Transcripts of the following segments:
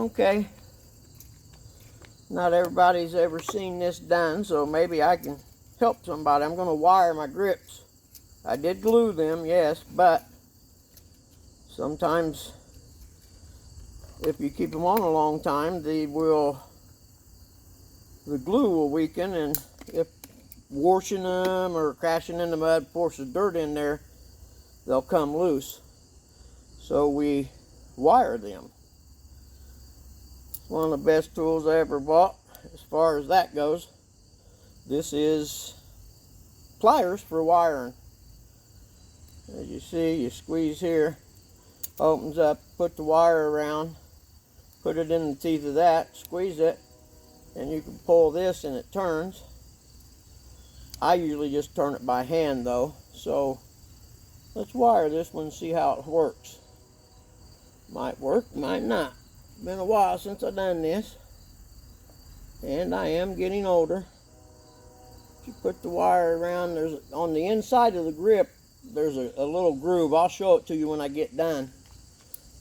Okay. Not everybody's ever seen this done, so maybe I can help somebody. I'm going to wire my grips. I did glue them, yes, but sometimes if you keep them on a long time, the glue will weaken, and if washing them or crashing in the mud forces dirt in there, they'll come loose. So we wire them. It's one of the best tools I ever bought as far as that goes. This is pliers for wiring. As you see, you squeeze here, opens up, put the wire around, put it in the teeth of that, squeeze it, and you can pull this and it turns. I usually just turn it by hand though, so let's wire this one and see how it works. Might work, might not. It's been a while since I've done this, and I am getting older. You put the wire around, on the inside of the grip, there's a little groove. I'll show it to you when I get done,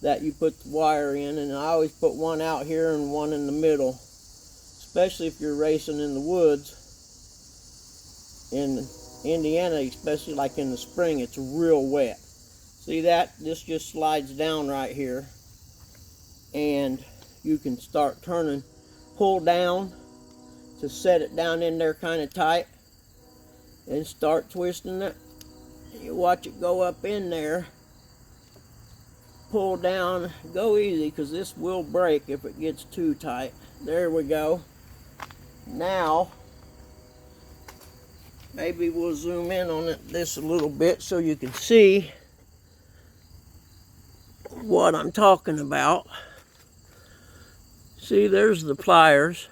that you put the wire in, and I always put one out here and one in the middle, especially if you're racing in the woods. In Indiana, especially like in the spring, it's real wet. See that? This just slides down right here, and you can start turning, pull down to set it down in there kind of tight, and start twisting it. You watch it go up in there, pull down, go easy, because this will break if it gets too tight. There we go. Now maybe we'll zoom in on this a little bit so you can see what I'm talking about. See, there's the pliers,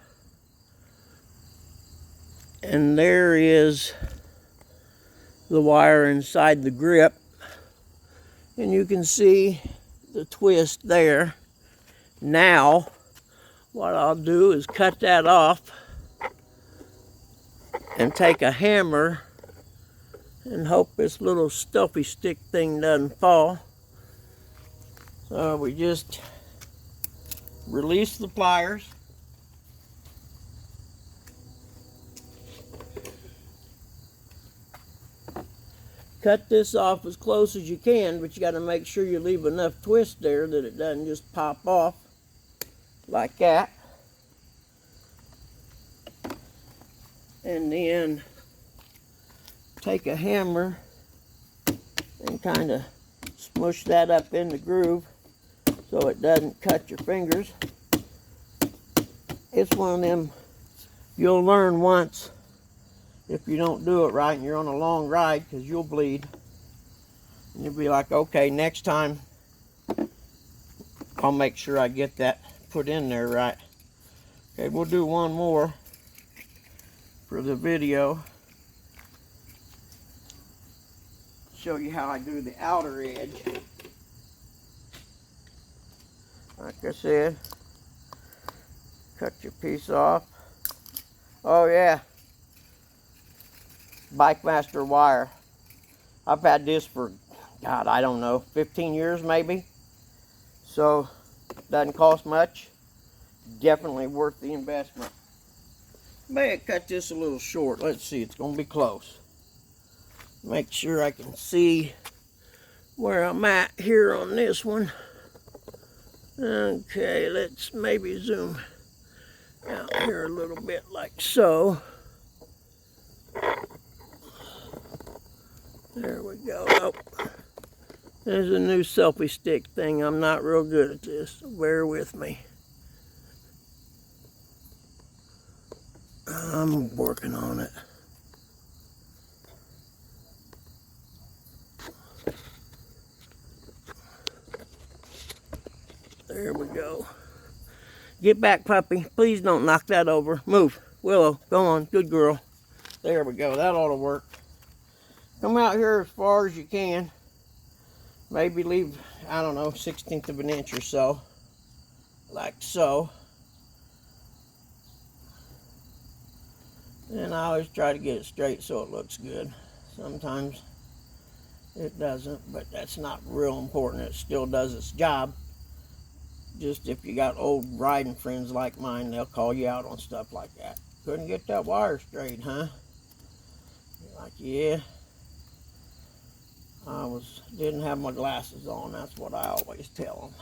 and there is the wire inside the grip, and you can see the twist there. Now what I'll do is cut that off and take a hammer and hope this little stuffy stick thing doesn't fall. So we just release the pliers, cut this off as close as you can, but you got to make sure you leave enough twist there that it doesn't just pop off like that. And then take a hammer and kind of smush that up in the groove so it doesn't cut your fingers. It's one of them you'll learn once if you don't do it right and you're on a long ride, because you'll bleed. And you'll be like, okay, next time I'll make sure I get that put in there right. Okay, we'll do one more for the video. Show you how I do the outer edge. Like I said, cut your piece off. Oh yeah, Bike Master wire. I've had this for, God, I don't know, 15 years maybe. So, doesn't cost much. Definitely worth the investment. May I cut this a little short. Let's see, it's going to be close. Make sure I can see where I'm at here on this one. Okay, let's maybe zoom out here a little bit like so. There we go. Oh, there's a new selfie stick thing. I'm not real good at this, so bear with me. I'm working on it. There we go. Get back, puppy. Please don't knock that over. Move. Willow, go on. Good girl. There we go. That ought to work. Come out here as far as you can. Maybe leave, I don't know, 1/16 of an inch or so. Like so. And I always try to get it straight so it looks good. Sometimes it doesn't, but that's not real important. It still does its job. just if you got old riding friends like mine, they'll call you out on stuff like that. Couldn't get that wire straight, huh? You're like, yeah. Didn't have my glasses on. That's what I always tell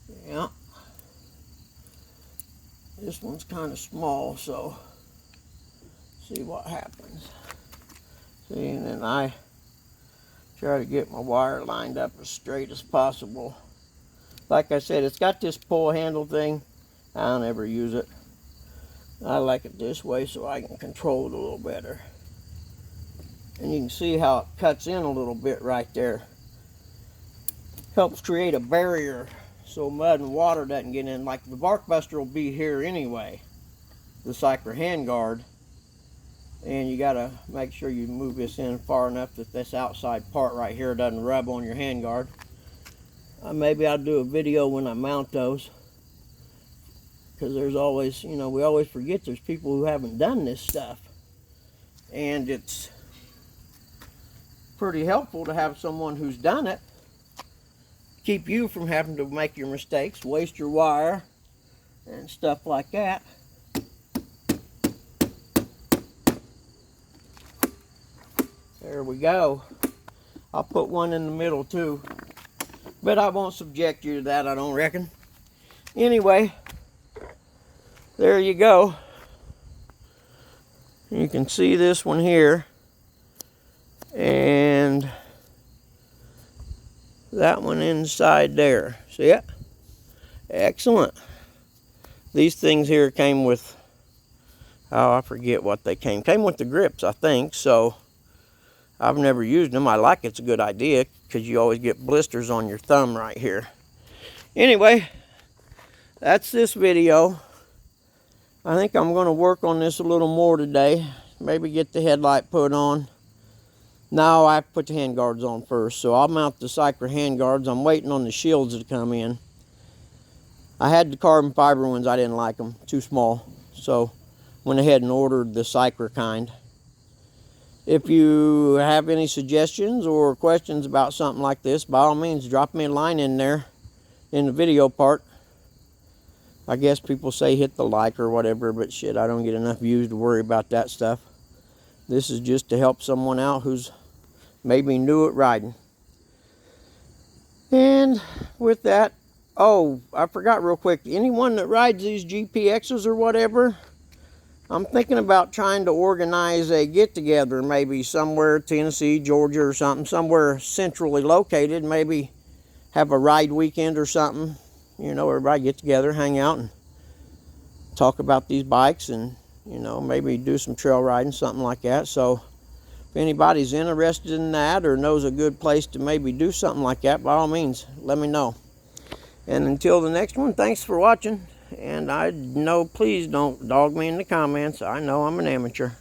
them. Yeah. This one's kind of small, so see what happens. See, and then I try to get my wire lined up as straight as possible. Like I said, it's got this pull handle thing. I don't ever use it. I like it this way so I can control it a little better. And you can see how it cuts in a little bit right there. Helps create a barrier so mud and water doesn't get in. Like the bark buster will be here anyway, the Cycler handguard. And you gotta make sure you move this in far enough that this outside part right here doesn't rub on your handguard. Maybe I'll do a video when I mount those. Because there's always, you know, we always forget there's people who haven't done this stuff. And it's pretty helpful to have someone who's done it. Keep you from having to make your mistakes, waste your wire, and stuff like that. There we go. I'll put one in the middle too. But I won't subject you to that, I don't reckon. Anyway, there you go. You can see this one here. And that one inside there. See it? Excellent. These things here came with, oh, I forget what they came. Came with the grips, I think. So I've never used them. I like it's a good idea because you always get blisters on your thumb right here. Anyway, that's this video. I think I'm going to work on this a little more today. Maybe get the headlight put on. No, I put the handguards on first, so I'll mount the Cycler handguards. I'm waiting on the shields to come in. I had the carbon fiber ones. I didn't like them, too small, so went ahead and ordered the Cycler kind. If you have any suggestions or questions about something like this, by all means, drop me a line in there in the video part. I guess people say hit the like or whatever, but shit, I don't get enough views to worry about that stuff. This is just to help someone out who's maybe new at riding. And with that, oh, I forgot real quick. Anyone that rides these GPXs or whatever, I'm thinking about trying to organize a get-together, maybe somewhere, Tennessee, Georgia or something, somewhere centrally located. Maybe have a ride weekend or something. You know, everybody get together, hang out, and talk about these bikes and, you know, maybe do some trail riding, something like that. So if anybody's interested in that or knows a good place to maybe do something like that, by all means, let me know. And until the next one, thanks for watching. And I know, please don't dog me in the comments. I know I'm an amateur.